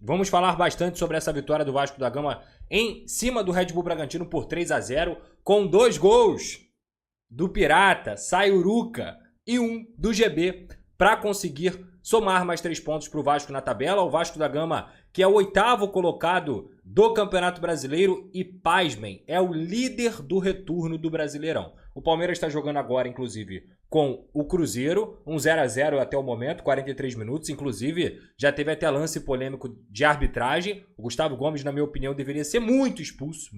Vamos falar bastante sobre essa vitória do Vasco da Gama em cima do Red Bull Bragantino por 3-0, com 2 gols do Pirata, Sayuruca e 1 do GB, para conseguir somar mais 3 pontos para o Vasco na tabela. O Vasco da Gama, que é o 8º colocado do Campeonato Brasileiro e, pasmem, é o líder do retorno do Brasileirão. O Palmeiras está jogando agora, inclusive, com o Cruzeiro, um 0-0 até o momento, 43 minutos. Inclusive, já teve até lance polêmico de arbitragem. O Gustavo Gomes, na minha opinião, deveria ser muito expulso.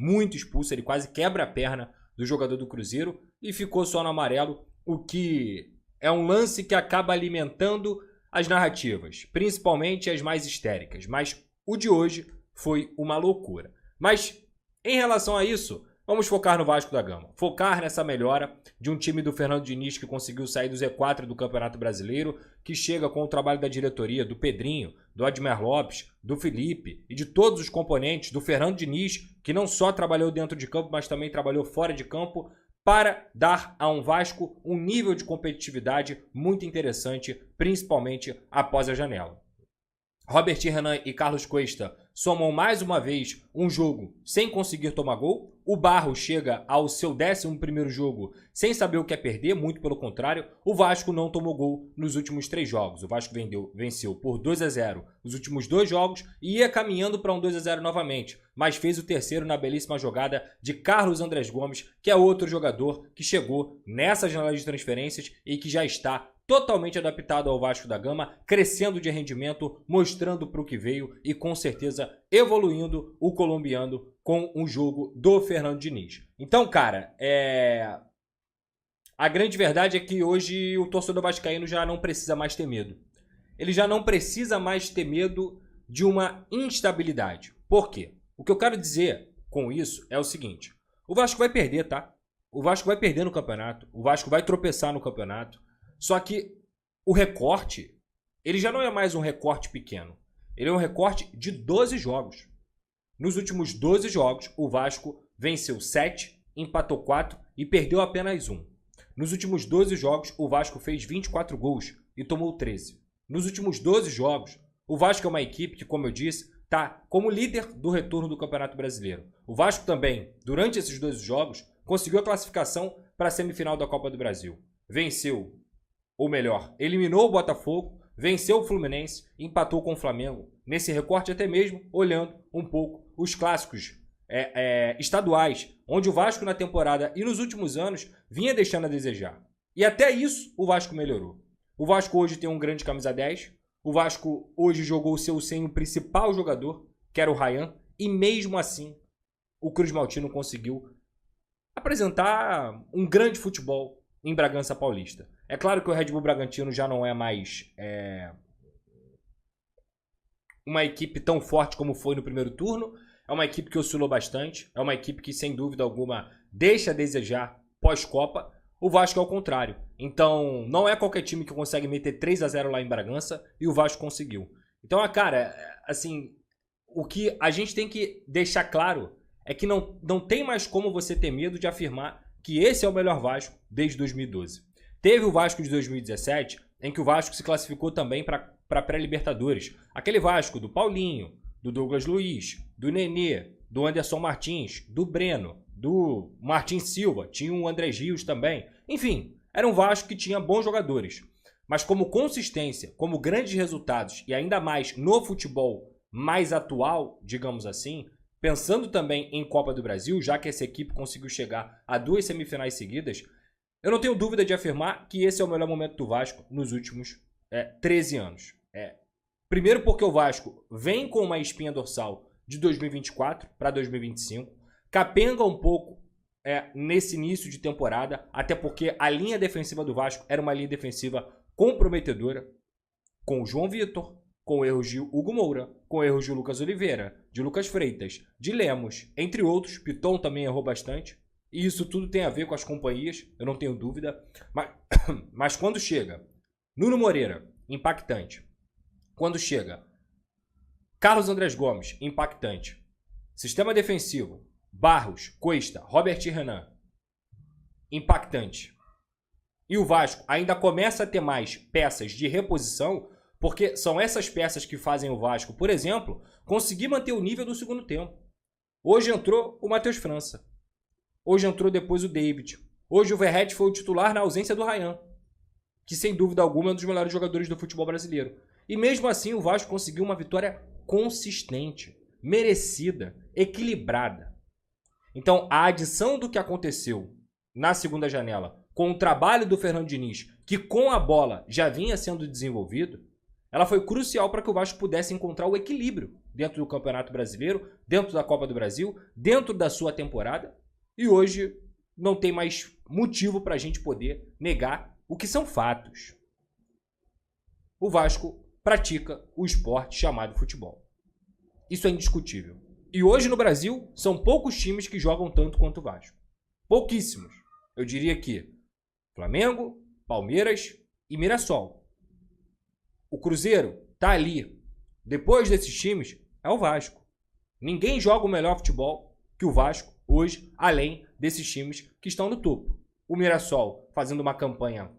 Ele quase quebra a perna do jogador do Cruzeiro e ficou só no amarelo, o que é um lance que acaba alimentando as narrativas, principalmente as mais histéricas. Mas o de hoje foi uma loucura. Mas, em relação a isso, vamos focar no Vasco da Gama. Focar nessa melhora de um time do Fernando Diniz que conseguiu sair do Z4 do Campeonato Brasileiro, que chega com o trabalho da diretoria, do Pedrinho, do Admer Lopes, do Felipe e de todos os componentes do Fernando Diniz, que não só trabalhou dentro de campo, mas também trabalhou fora de campo, para dar a um Vasco um nível de competitividade muito interessante, principalmente após a janela. Robert Renan e Carlos Cuesta somam mais uma vez um jogo sem conseguir tomar gol. O Barros chega ao seu 11º jogo sem saber o que é perder, muito pelo contrário. O Vasco não tomou gol nos últimos 3 jogos. O Vasco venceu por 2-0 os últimos 2 jogos e ia caminhando para um 2-0 novamente, mas fez o terceiro na belíssima jogada de Carlos Andrés Gomes, que é outro jogador que chegou nessa janela de transferências e que já está totalmente adaptado ao Vasco da Gama, crescendo de rendimento, mostrando para o que veio e com certeza evoluindo o colombiano com o jogo do Fernando Diniz. Então, cara, a grande verdade é que hoje o torcedor vascaíno já não precisa mais ter medo. Ele já não precisa mais ter medo de uma instabilidade. Por quê? O que eu quero dizer com isso é o seguinte: o Vasco vai perder, tá? O Vasco vai perder no campeonato, o Vasco vai tropeçar no campeonato. Só que o recorte, ele já não é mais um recorte pequeno. Ele é um recorte de 12 jogos. Nos últimos 12 jogos, o Vasco venceu 7, empatou 4 e perdeu apenas 1. Nos últimos 12 jogos, o Vasco fez 24 gols e tomou 13. Nos últimos 12 jogos, o Vasco é uma equipe que, como eu disse, está como líder do retorno do Campeonato Brasileiro. O Vasco também, durante esses 12 jogos, conseguiu a classificação para a semifinal da Copa do Brasil. Venceu, ou melhor, eliminou o Botafogo, venceu o Fluminense, empatou com o Flamengo. Nesse recorte, até mesmo olhando um pouco os clássicos estaduais, onde o Vasco na temporada e nos últimos anos vinha deixando a desejar. E até isso o Vasco melhorou. O Vasco hoje tem um grande camisa 10. O Vasco hoje jogou sem o principal jogador, que era o Ryan. E mesmo assim, o Cruz Maltino conseguiu apresentar um grande futebol em Bragança Paulista. É claro que o Red Bull Bragantino já não é mais uma equipe tão forte como foi no primeiro turno. É uma equipe que oscilou bastante. É uma equipe que, sem dúvida alguma, deixa a desejar pós-Copa. O Vasco é o contrário. Então, não é qualquer time que consegue meter 3-0 lá em Bragança e o Vasco conseguiu. Então, cara, assim, o que a gente tem que deixar claro é que não tem mais como você ter medo de afirmar que esse é o melhor Vasco desde 2012. Teve o Vasco de 2017, em que o Vasco se classificou também para pré-Libertadores. Aquele Vasco do Paulinho, do Douglas Luiz, do Nenê, do Anderson Martins, do Breno, do Martins Silva, tinha o André Rios também. Enfim, era um Vasco que tinha bons jogadores. Mas como consistência, como grandes resultados e ainda mais no futebol mais atual, digamos assim, pensando também em Copa do Brasil, já que essa equipe conseguiu chegar a 2 semifinais seguidas, eu não tenho dúvida de afirmar que esse é o melhor momento do Vasco nos últimos 13 anos. Primeiro porque o Vasco vem com uma espinha dorsal de 2024 para 2025, capenga um pouco nesse início de temporada, até porque a linha defensiva do Vasco era uma linha defensiva comprometedora, com o João Vitor, com erros de Hugo Moura, com erros de Lucas Oliveira, de Lucas Freitas, de Lemos, entre outros. Piton também errou bastante. E isso tudo tem a ver com as companhias, eu não tenho dúvida. Mas quando chega Nuno Moreira, impactante. Quando chega Carlos Andrés Gomes, impactante. Sistema defensivo, Barros, Cuesta, Robert Renan, impactante. E o Vasco ainda começa a ter mais peças de reposição. Porque são essas peças que fazem o Vasco, por exemplo, conseguir manter o nível do segundo tempo. Hoje entrou o Matheus França. Hoje entrou depois o David. Hoje o Verratti foi o titular na ausência do Ryan, que sem dúvida alguma é um dos melhores jogadores do futebol brasileiro. E mesmo assim o Vasco conseguiu uma vitória consistente, merecida, equilibrada. Então a adição do que aconteceu na segunda janela com o trabalho do Fernando Diniz, que com a bola já vinha sendo desenvolvido, ela foi crucial para que o Vasco pudesse encontrar o equilíbrio dentro do Campeonato Brasileiro, dentro da Copa do Brasil, dentro da sua temporada. E hoje não tem mais motivo para a gente poder negar o que são fatos. O Vasco pratica o esporte chamado futebol. Isso é indiscutível. E hoje no Brasil são poucos times que jogam tanto quanto o Vasco. Pouquíssimos. Eu diria que Flamengo, Palmeiras e Mirassol. O Cruzeiro tá ali. Depois desses times é o Vasco. Ninguém joga o melhor futebol que o Vasco hoje, além desses times que estão no topo. O Mirassol fazendo uma campanha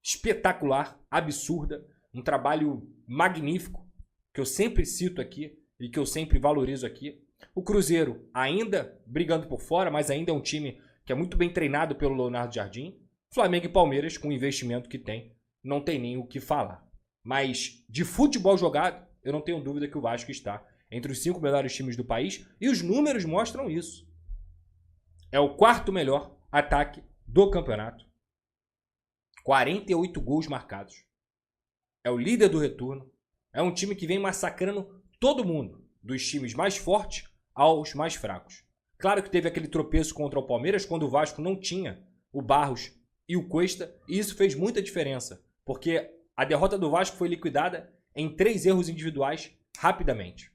espetacular, absurda, um trabalho magnífico, que eu sempre cito aqui e que eu sempre valorizo aqui. O Cruzeiro ainda brigando por fora, mas ainda é um time que é muito bem treinado pelo Leonardo Jardim. Flamengo e Palmeiras, com o investimento que tem, não tem nem o que falar. Mas de futebol jogado, eu não tenho dúvida que o Vasco está entre os 5 melhores times do país e os números mostram isso. É o 4º melhor ataque do campeonato. 48 gols marcados. É o líder do retorno. É um time que vem massacrando todo mundo, dos times mais fortes aos mais fracos. Claro que teve aquele tropeço contra o Palmeiras quando o Vasco não tinha o Barros e o Cuesta, e isso fez muita diferença, porque a derrota do Vasco foi liquidada em 3 erros individuais rapidamente.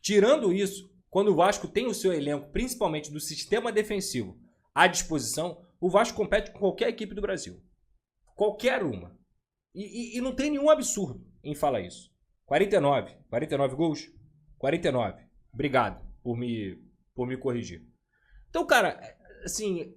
Tirando isso, quando o Vasco tem o seu elenco, principalmente do sistema defensivo, à disposição, o Vasco compete com qualquer equipe do Brasil. Qualquer uma. E não tem nenhum absurdo em falar isso. 49 gols? 49. Obrigado por me corrigir. Então, cara, assim,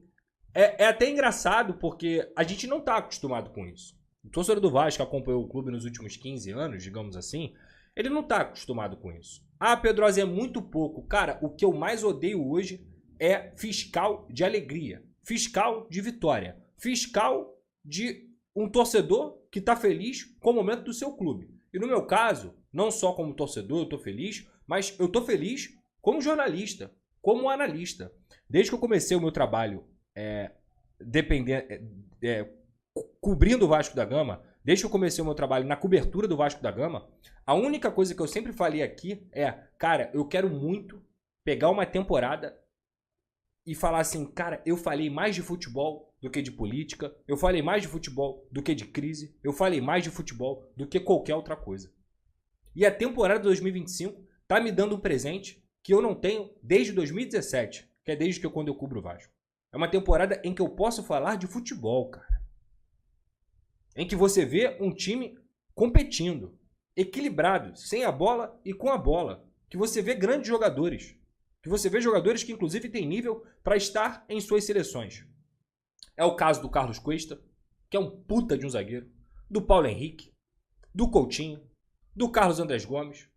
é até engraçado porque a gente não está acostumado com isso. O torcedor do Vasco que acompanhou o clube nos últimos 15 anos, digamos assim, ele não está acostumado com isso. Ah, Pedrosa, é muito pouco. Cara, o que eu mais odeio hoje é fiscal de alegria, fiscal de vitória, fiscal de um torcedor que está feliz com o momento do seu clube. E no meu caso, não só como torcedor eu estou feliz, mas eu estou feliz como jornalista, como analista. Desde que eu comecei o meu trabalho cobrindo o Vasco da Gama, desde que eu comecei o meu trabalho na cobertura do Vasco da Gama, a única coisa que eu sempre falei aqui é, cara, eu quero muito pegar uma temporada e falar assim, cara, eu falei mais de futebol do que de política, eu falei mais de futebol do que de crise, eu falei mais de futebol do que qualquer outra coisa. E a temporada de 2025 tá me dando um presente que eu não tenho desde 2017, que é desde quando eu cubro o Vasco. É uma temporada em que eu posso falar de futebol, cara. Em que você vê um time competindo, equilibrado, sem a bola e com a bola. Que você vê grandes jogadores. Que você vê jogadores que inclusive têm nível para estar em suas seleções. É o caso do Carlos Cuesta, que é um puta de um zagueiro. Do Paulo Henrique. Do Coutinho. Do Carlos Andrés Gomes.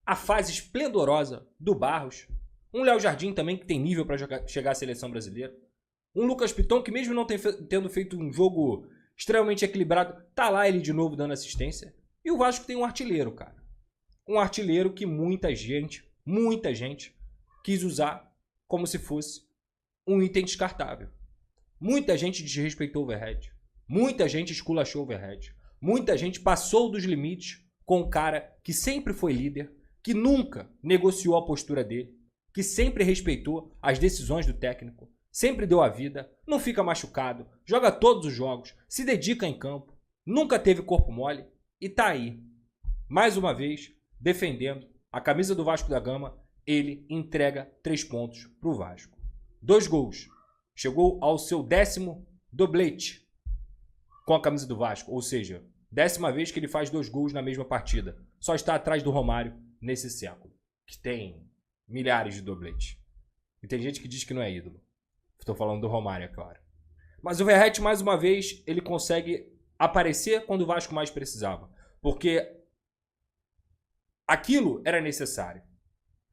A fase esplendorosa do Barros. Um Léo Jardim também que tem nível para chegar à seleção brasileira. Um Lucas Piton que mesmo não tendo feito um jogo extremamente equilibrado, tá lá ele de novo dando assistência. E o Vasco tem um artilheiro, cara. Um artilheiro que muita gente quis usar como se fosse um item descartável. Muita gente desrespeitou o Verratti. Muita gente esculachou o Verratti. Muita gente passou dos limites com um cara que sempre foi líder, que nunca negociou a postura dele, que sempre respeitou as decisões do técnico, sempre deu a vida, não fica machucado, joga todos os jogos, se dedica em campo, nunca teve corpo mole e tá aí, mais uma vez, defendendo a camisa do Vasco da Gama. Ele entrega 3 pontos pro Vasco. 2 gols. Chegou ao seu 10º doblete com a camisa do Vasco, ou seja, 10ª vez que ele faz 2 gols na mesma partida. Só está atrás do Romário nesse século, que tem milhares de dobletes. E tem gente que diz que não é ídolo. Estou falando do Romário, é claro. Mas o Verratti, mais uma vez, ele consegue aparecer quando o Vasco mais precisava. Porque aquilo era necessário.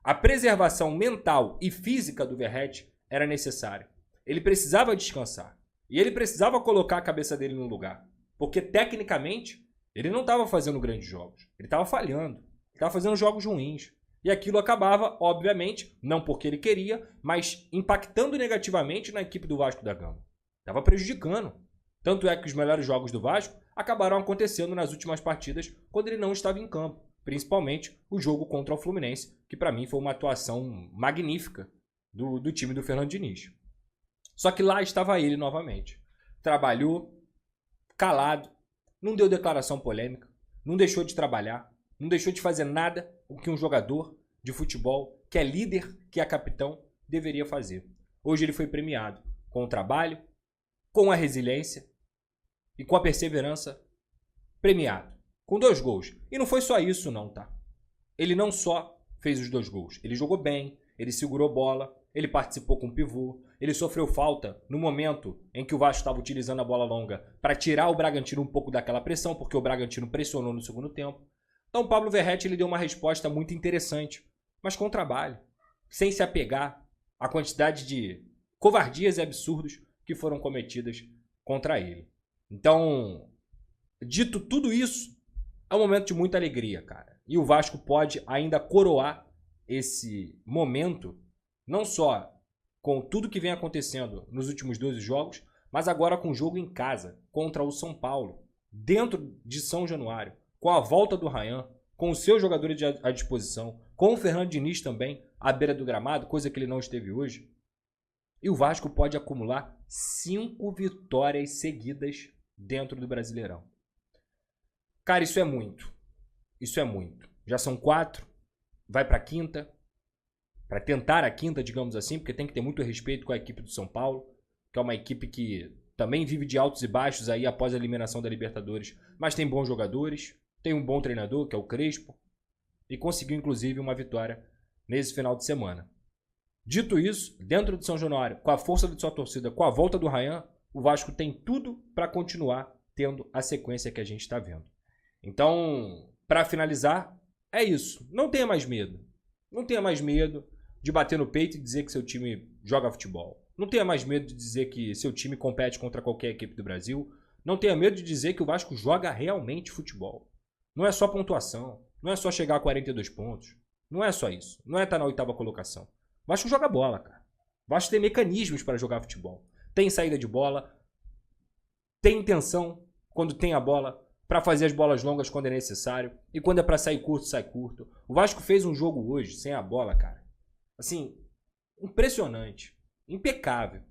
A preservação mental e física do Verratti era necessária. Ele precisava descansar. E ele precisava colocar a cabeça dele no lugar. Porque, tecnicamente, ele não estava fazendo grandes jogos. Ele estava falhando. Ele estava fazendo jogos ruins. E aquilo acabava, obviamente, não porque ele queria, mas impactando negativamente na equipe do Vasco da Gama. Estava prejudicando. Tanto é que os melhores jogos do Vasco acabaram acontecendo nas últimas partidas quando ele não estava em campo. Principalmente o jogo contra o Fluminense, que para mim foi uma atuação magnífica do time do Fernando Diniz. Só que lá estava ele novamente. Trabalhou, calado, não deu declaração polêmica, não deixou de trabalhar, não deixou de fazer nada o que um jogador de futebol, que é líder, que é capitão, deveria fazer. Hoje ele foi premiado com o trabalho, com a resiliência e com a perseverança, premiado. Com 2 gols. E não foi só isso não, tá? Ele não só fez os 2 gols. Ele jogou bem, ele segurou bola, ele participou com o pivô, ele sofreu falta no momento em que o Vasco estava utilizando a bola longa para tirar o Bragantino um pouco daquela pressão, porque o Bragantino pressionou no segundo tempo. Então o Pablo Verratti ele deu uma resposta muito interessante, mas com trabalho, sem se apegar à quantidade de covardias e absurdos que foram cometidas contra ele. Então, dito tudo isso, é um momento de muita alegria, cara. E o Vasco pode ainda coroar esse momento, não só com tudo que vem acontecendo nos últimos 12 jogos, mas agora com o jogo em casa, contra o São Paulo, dentro de São Januário, com a volta do Ryan, com os seus jogadores à disposição, com o Fernando Diniz também à beira do gramado, coisa que ele não esteve hoje. E o Vasco pode acumular 5 vitórias seguidas dentro do Brasileirão. Cara, isso é muito. Isso é muito. Já são 4. Vai para a 5ª. Para tentar a 5ª, digamos assim, porque tem que ter muito respeito com a equipe do São Paulo, que é uma equipe que também vive de altos e baixos aí após a eliminação da Libertadores, mas tem bons jogadores, tem um bom treinador, que é o Crespo, e conseguiu inclusive uma vitória nesse final de semana. Dito isso, dentro de São Januário, com a força de sua torcida, com a volta do Ryan, o Vasco tem tudo para continuar tendo a sequência que a gente está vendo. Então, para finalizar, é isso. Não tenha mais medo. Não tenha mais medo de bater no peito e dizer que seu time joga futebol. Não tenha mais medo de dizer que seu time compete contra qualquer equipe do Brasil. Não tenha medo de dizer que o Vasco joga realmente futebol. Não é só pontuação. Não é só chegar a 42 pontos. Não é só isso. Não é estar na 8ª colocação. O Vasco joga bola, cara. O Vasco tem mecanismos para jogar futebol. Tem saída de bola. Tem intenção quando tem a bola para fazer as bolas longas quando é necessário. E quando é para sair curto, sai curto. O Vasco fez um jogo hoje sem a bola, cara. Assim, impressionante. Impecável.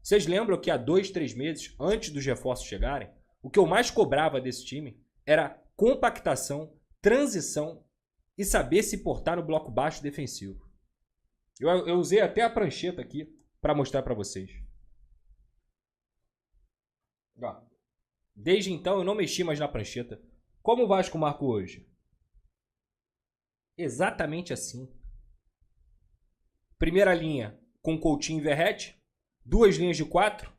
Vocês lembram que há 2, 3 meses, antes dos reforços chegarem, o que eu mais cobrava desse time era compactação, transição e saber se portar no bloco baixo defensivo. Eu usei até a prancheta aqui para mostrar para vocês. Ó. Desde então eu não mexi mais na prancheta. Como o Vasco marcou hoje? Exatamente assim. Primeira linha com Coutinho e Verratti. 2 linhas de 4.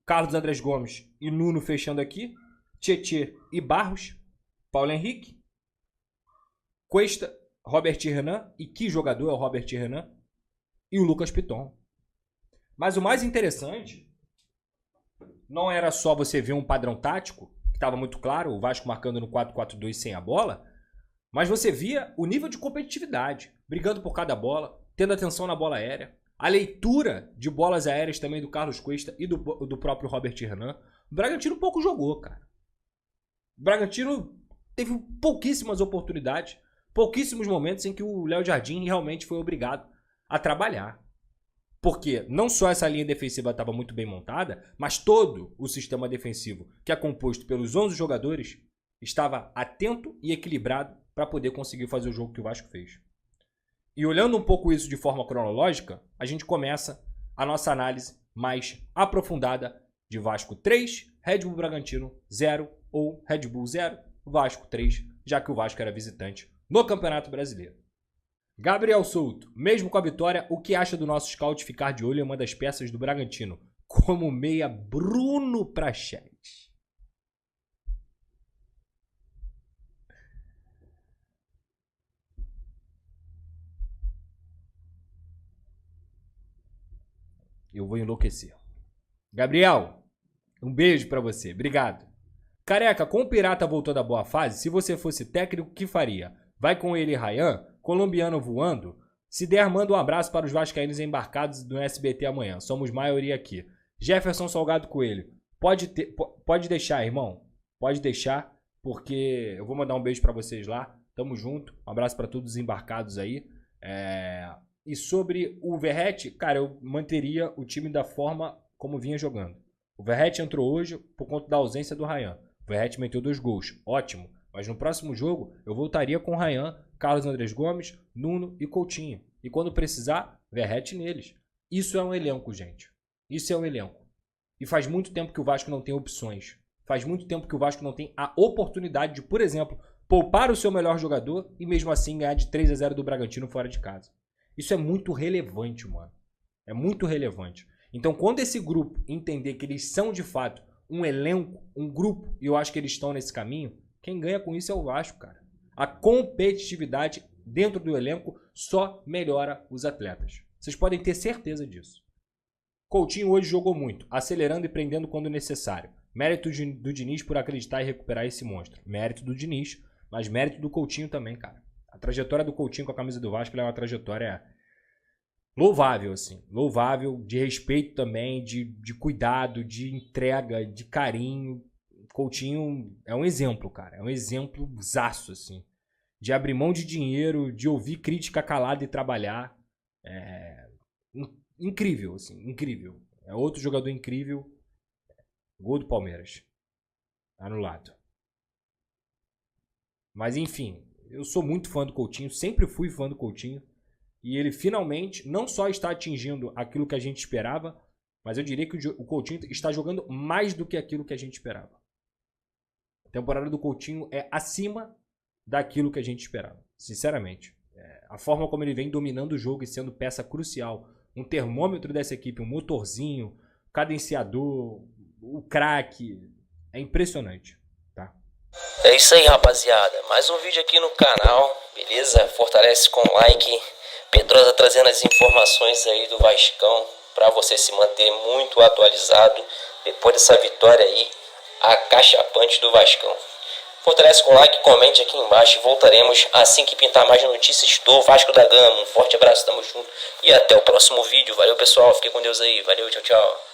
Carlos Andrés Gomes e Nuno fechando aqui. Tietê e Barros. Paulo Henrique. Cuesta, Robert Renan. E que jogador é o Robert Renan? E o Lucas Piton. Mas o mais interessante não era só você ver um padrão tático, que estava muito claro, o Vasco marcando no 4-4-2 sem a bola, mas você via o nível de competitividade, brigando por cada bola, tendo atenção na bola aérea, a leitura de bolas aéreas também do Carlos Cuesta e do próprio Robert Renan. O Bragantino pouco jogou, cara. O Bragantino teve pouquíssimas oportunidades, pouquíssimos momentos em que o Léo Jardim realmente foi obrigado a trabalhar. Porque não só essa linha defensiva estava muito bem montada, mas todo o sistema defensivo, que é composto pelos 11 jogadores, estava atento e equilibrado para poder conseguir fazer o jogo que o Vasco fez. E olhando um pouco isso de forma cronológica, a gente começa a nossa análise mais aprofundada de Vasco 3, Red Bull Bragantino 0 ou Red Bull 0, Vasco 3, já que o Vasco era visitante no Campeonato Brasileiro. Gabriel Souto, mesmo com a vitória, o que acha do nosso scout ficar de olho em uma das peças do Bragantino, como meia Bruno Prachetes? eu vou enlouquecer. Gabriel, um beijo pra você. Obrigado. Careca, com o Pirata voltando à boa fase, se você fosse técnico, o que faria? Vai com ele e Ryan? Colombiano voando? Se der, manda um abraço para os vascaínos embarcados no SBT amanhã. Somos maioria aqui. Jefferson Salgado Coelho. Pode deixar, irmão. Pode deixar, porque eu vou mandar um beijo pra vocês lá. Tamo junto. Um abraço pra todos os embarcados aí. E sobre o Verratti, cara, eu manteria o time da forma como vinha jogando. O Verratti entrou hoje por conta da ausência do Ryan. O Verratti meteu 2 gols. Ótimo. Mas no próximo jogo, eu voltaria com o Ryan, Carlos Andrés Gomes, Nuno e Coutinho. E quando precisar, Verratti neles. Isso é um elenco, gente. Isso é um elenco. E faz muito tempo que o Vasco não tem opções. Faz muito tempo que o Vasco não tem a oportunidade de, por exemplo, poupar o seu melhor jogador e mesmo assim ganhar de 3-0 do Bragantino fora de casa. Isso é muito relevante, mano. É muito relevante. Então, quando esse grupo entender que eles são, de fato, um elenco, um grupo, e eu acho que eles estão nesse caminho, quem ganha com isso é o Vasco, cara. A competitividade dentro do elenco só melhora os atletas. Vocês podem ter certeza disso. Coutinho hoje jogou muito, acelerando e prendendo quando necessário. Mérito do Diniz por acreditar e recuperar esse monstro. Mérito do Diniz, mas mérito do Coutinho também, cara. A trajetória do Coutinho com a camisa do Vasco é uma trajetória louvável, assim. Louvável, de respeito também, de cuidado, de entrega, de carinho. Coutinho é um exemplo, cara. É um exemplo zaço, assim. De abrir mão de dinheiro, de ouvir crítica calada e trabalhar. Incrível, assim. Incrível. É outro jogador incrível. Gol do Palmeiras. Anulado. Mas, enfim. Eu sou muito fã do Coutinho. Sempre fui fã do Coutinho. E ele finalmente não só está atingindo aquilo que a gente esperava, mas eu diria que o Coutinho está jogando mais do que aquilo que a gente esperava. A temporada do Coutinho é acima daquilo que a gente esperava, sinceramente. A forma como ele vem dominando o jogo e sendo peça crucial, um termômetro dessa equipe, um motorzinho, cadenciador, o craque, é impressionante, tá? É isso aí, rapaziada. Mais um vídeo aqui no canal, beleza? Fortalece com like. Pedrosa trazendo as informações aí do Vascão para você se manter muito atualizado depois dessa vitória aí acachapante do Vascão. Fortalece com like, comente aqui embaixo e voltaremos assim que pintar mais notícias do Vasco da Gama. Um forte abraço, tamo junto e até o próximo vídeo. Valeu, pessoal, fique com Deus aí. Valeu, tchau, tchau.